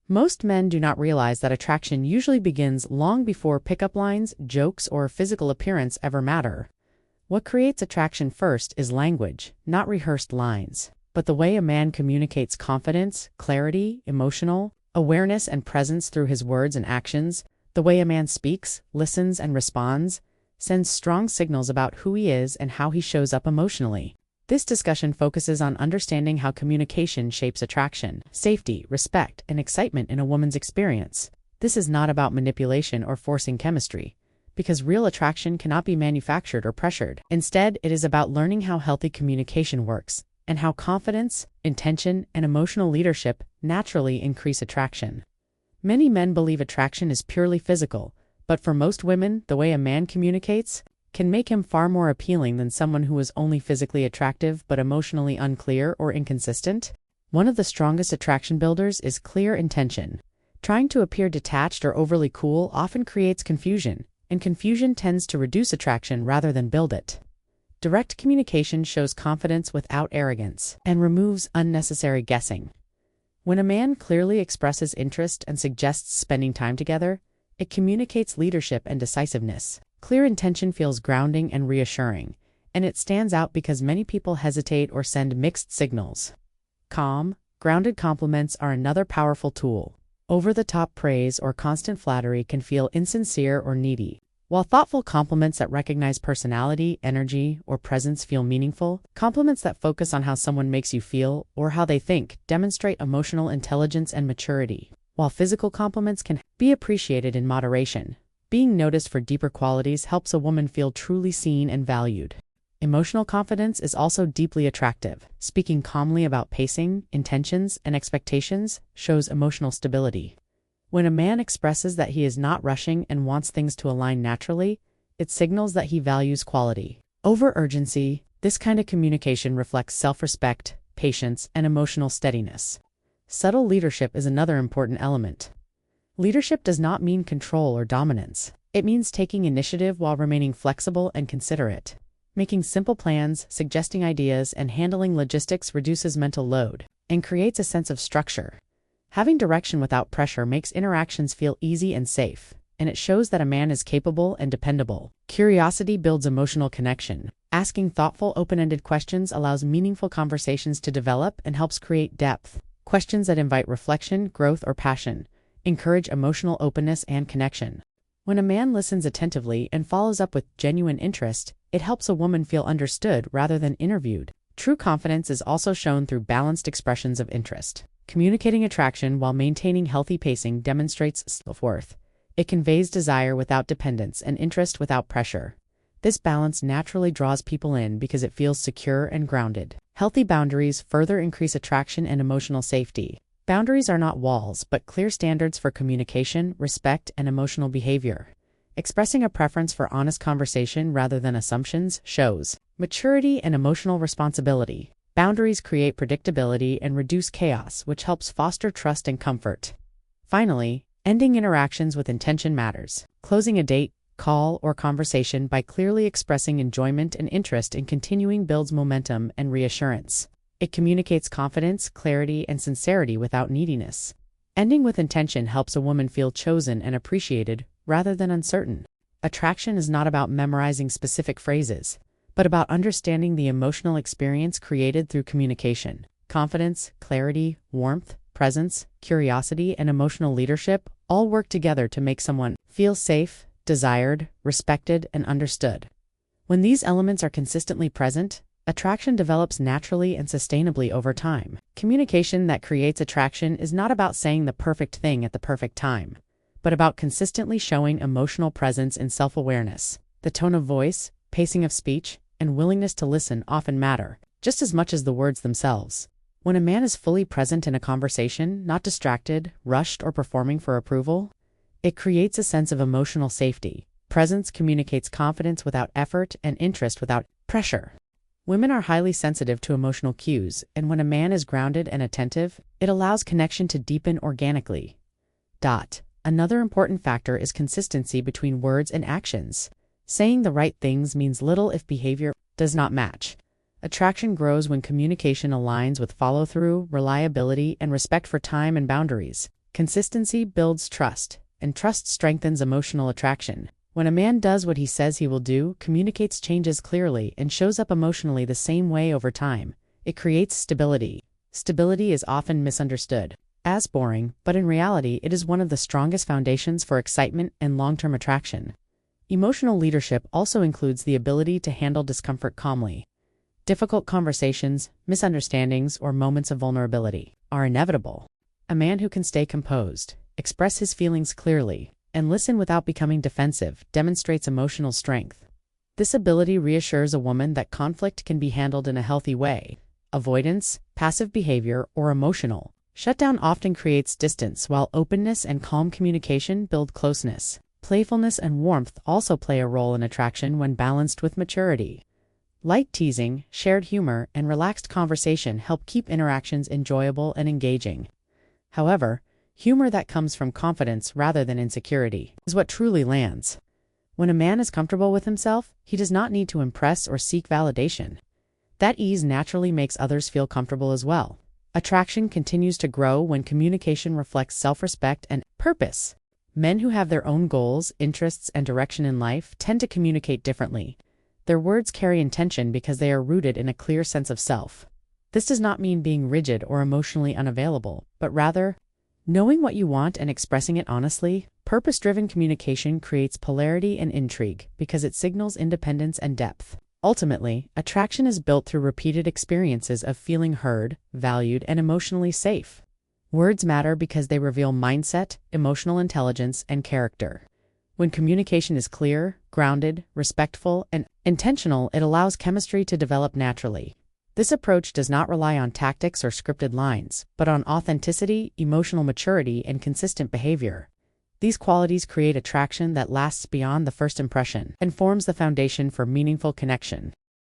Most men do not realize that attraction usually begins long before pickup lines, jokes, or physical appearance ever matter. What creates attraction first is language, not rehearsed lines, but the way a man communicates confidence, clarity, emotional awareness, and presence through his words and actions. The way a man speaks, listens, and responds sends strong signals about who he is and how he shows up emotionally. This discussion focuses on understanding how communication shapes attraction, safety, respect, and excitement in a woman's experience. This is not about manipulation or forcing chemistry, because real attraction cannot be manufactured or pressured. Instead, it is about learning how healthy communication works, and how confidence, intention, and emotional leadership naturally increase attraction. Many men believe attraction is purely physical, but for most women, the way a man communicates can make him far more appealing than someone who is only physically attractive but emotionally unclear or inconsistent. One of the strongest attraction builders is clear intention. Trying to appear detached or overly cool often creates confusion, and confusion tends to reduce attraction rather than build it. Direct communication shows confidence without arrogance and removes unnecessary guessing. When a man clearly expresses interest and suggests spending time together, it communicates leadership and decisiveness. Clear intention feels grounding and reassuring, and it stands out because many people hesitate or send mixed signals. Calm, grounded compliments are another powerful tool. Over-the-top praise or constant flattery can feel insincere or needy, while thoughtful compliments that recognize personality, energy, or presence feel meaningful. Compliments that focus on how someone makes you feel or how they think demonstrate emotional intelligence and maturity. While physical compliments can be appreciated in moderation, being noticed for deeper qualities helps a woman feel truly seen and valued. Emotional confidence is also deeply attractive. Speaking calmly about pacing, intentions, and expectations shows emotional stability. When a man expresses that he is not rushing and wants things to align naturally, it signals that he values quality over urgency. This kind of communication reflects self-respect, patience, and emotional steadiness. Subtle leadership is another important element. Leadership does not mean control or dominance. It means taking initiative while remaining flexible and considerate. Making simple plans, suggesting ideas, and handling logistics reduces mental load and creates a sense of structure. Having direction without pressure makes interactions feel easy and safe, and it shows that a man is capable and dependable. Curiosity builds emotional connection. Asking thoughtful, open-ended questions allows meaningful conversations to develop and helps create depth. Questions that invite reflection, growth, or passion encourage emotional openness and connection. When a man listens attentively and follows up with genuine interest, it helps a woman feel understood rather than interviewed. True confidence is also shown through balanced expressions of interest. Communicating attraction while maintaining healthy pacing demonstrates self-worth. It conveys desire without dependence and interest without pressure. This balance naturally draws people in because it feels secure and grounded. Healthy boundaries further increase attraction and emotional safety. Boundaries are not walls, but clear standards for communication, respect, and emotional behavior. Expressing a preference for honest conversation rather than assumptions shows maturity and emotional responsibility. Boundaries create predictability and reduce chaos, which helps foster trust and comfort. Finally, ending interactions with intention matters. Closing a date, call, or conversation by clearly expressing enjoyment and interest in continuing builds momentum and reassurance. It communicates confidence, clarity, and sincerity without neediness. Ending with intention helps a woman feel chosen and appreciated rather than uncertain. Attraction is not about memorizing specific phrases, but about understanding the emotional experience created through communication. Confidence, clarity, warmth, presence, curiosity, and emotional leadership all work together to make someone feel safe, desired, respected, and understood. When these elements are consistently present, attraction develops naturally and sustainably over time. Communication that creates attraction is not about saying the perfect thing at the perfect time, but about consistently showing emotional presence and self-awareness. The tone of voice, pacing of speech, and willingness to listen often matter, just as much as the words themselves. When a man is fully present in a conversation, not distracted, rushed, or performing for approval, it creates a sense of emotional safety. Presence communicates confidence without effort and interest without pressure. Women are highly sensitive to emotional cues, and when a man is grounded and attentive, it allows connection to deepen organically. Another important factor is consistency between words and actions. Saying the right things means little if behavior does not match. Attraction grows when communication aligns with follow-through, reliability, and respect for time and boundaries. Consistency builds trust, and trust strengthens emotional attraction. When a man does what he says he will do, communicates changes clearly, and shows up emotionally the same way over time, it creates stability. Stability is often misunderstood as boring, but in reality, it is one of the strongest foundations for excitement and long-term attraction. Emotional leadership also includes the ability to handle discomfort calmly. Difficult conversations, misunderstandings, or moments of vulnerability are inevitable. A man who can stay composed, express his feelings clearly, and listen without becoming defensive demonstrates emotional strength. This ability reassures a woman that conflict can be handled in a healthy way. Avoidance, passive behavior, or emotional shutdown often creates distance, while openness and calm communication build closeness. Playfulness and warmth also play a role in attraction when balanced with maturity. Light teasing, shared humor, and relaxed conversation help keep interactions enjoyable and engaging. However, humor that comes from confidence rather than insecurity is what truly lands. When a man is comfortable with himself, he does not need to impress or seek validation. That ease naturally makes others feel comfortable as well. Attraction continues to grow when communication reflects self-respect and purpose. Men who have their own goals, interests, and direction in life tend to communicate differently. Their words carry intention because they are rooted in a clear sense of self. This does not mean being rigid or emotionally unavailable, but rather, knowing what you want and expressing it honestly. Purpose-driven communication creates polarity and intrigue because it signals independence and depth. Ultimately, attraction is built through repeated experiences of feeling heard, valued, and emotionally safe. Words matter because they reveal mindset, emotional intelligence, and character. When communication is clear, grounded, respectful, and intentional, it allows chemistry to develop naturally. This approach does not rely on tactics or scripted lines, but on authenticity, emotional maturity, and consistent behavior. These qualities create attraction that lasts beyond the first impression and forms the foundation for meaningful connection.